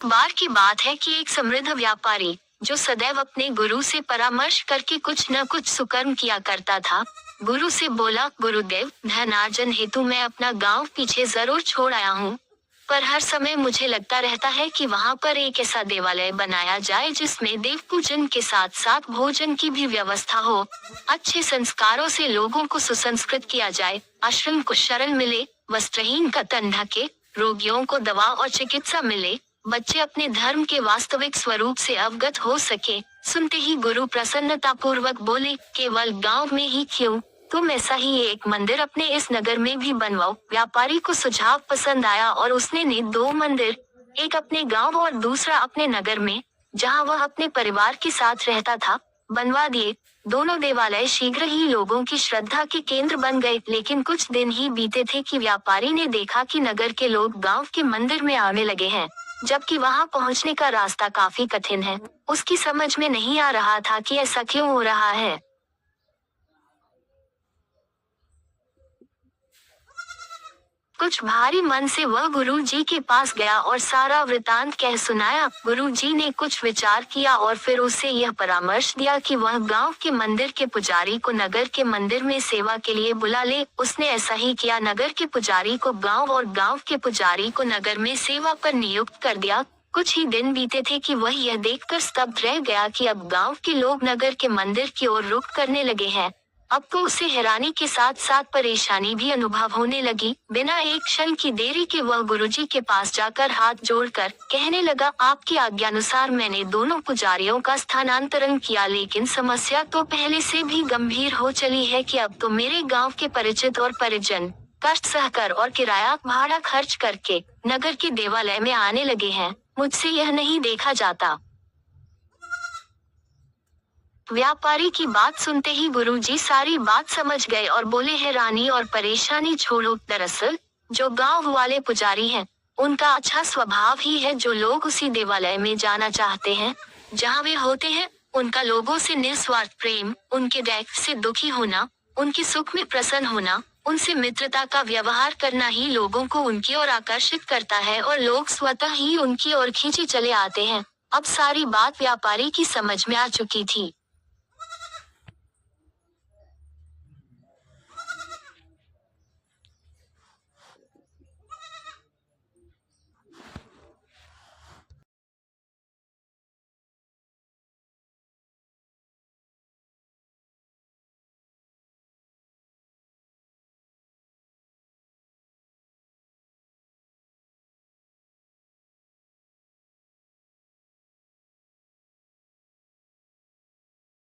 बार की बात है कि एक समृद्ध व्यापारी जो सदैव अपने गुरु से परामर्श करके कुछ न कुछ सुकर्म किया करता था, गुरु से बोला, गुरुदेव, धनार्जन हेतु मैं अपना गांव पीछे जरूर छोड़ आया हूँ, पर हर समय मुझे लगता रहता है कि वहां पर एक ऐसा देवालय बनाया जाए जिसमें देव पूजन के साथ साथ भोजन की भी व्यवस्था हो, अच्छे संस्कारों से लोगों को सुसंस्कृत किया जाए, आश्रम को शरण मिले, वस्त्रहीन का तन ढके, रोगियों को दवा और चिकित्सा मिले, बच्चे अपने धर्म के वास्तविक स्वरूप से अवगत हो सके। सुनते ही गुरु प्रसन्नता पूर्वक बोले, केवल गांव में ही क्यों, तुम ऐसा ही एक मंदिर अपने इस नगर में भी बनवाओ। व्यापारी को सुझाव पसंद आया और उसने ने 2 मंदिर, एक अपने गांव और दूसरा अपने नगर में, जहां वह अपने परिवार के साथ रहता था, बनवा दिए। दोनों देवालय शीघ्र ही लोगों की श्रद्धा के केंद्र बन गए, लेकिन कुछ दिन ही बीते थे कि व्यापारी ने देखा कि नगर के लोग गांव के मंदिर में आने लगे हैं, जबकि वहां पहुंचने का रास्ता काफी कठिन है। उसकी समझ में नहीं आ रहा था कि ऐसा क्यों हो रहा है। कुछ भारी मन से वह गुरु जी के पास गया और सारा वृतांत कह सुनाया। गुरु जी ने कुछ विचार किया और फिर उसे यह परामर्श दिया कि वह गांव के मंदिर के पुजारी को नगर के मंदिर में सेवा के लिए बुला ले। उसने ऐसा ही किया, नगर के पुजारी को गांव और गांव के पुजारी को नगर में सेवा पर नियुक्त कर दिया। कुछ ही दिन बीते थे कि वह यह देखकर स्तब्ध रह गया कि अब गांव के लोग नगर के मंदिर की ओर रुख करने लगे हैं। अब तो उसे हैरानी के साथ साथ परेशानी भी अनुभव होने लगी। बिना एक क्षण की देरी के वह गुरुजी के पास जाकर हाथ जोड़कर कहने लगा, आपकी आज्ञानुसार मैंने दोनों पुजारियों का स्थानांतरण किया, लेकिन समस्या तो पहले से भी गंभीर हो चली है कि अब तो मेरे गांव के परिचित और परिजन कष्ट सहकर और किराया भाड़ा खर्च करके नगर के देवालय में आने लगे हैं। मुझसे यह नहीं देखा जाता। व्यापारी की बात सुनते ही गुरुजी सारी बात समझ गए और बोले, हैरानी और परेशानी छोड़ो। दरअसल जो गांव वाले पुजारी हैं, उनका अच्छा स्वभाव ही है जो लोग उसी देवालय में जाना चाहते हैं जहां वे होते हैं। उनका लोगों से निस्वार्थ प्रेम, उनके दैख से दुखी होना, उनके सुख में प्रसन्न होना, उनसे मित्रता का व्यवहार करना ही लोगों को उनकी ओर आकर्षित करता है और लोग स्वतः ही उनकी ओर खींचे चले आते हैं। अब सारी बात व्यापारी की समझ में आ चुकी थी।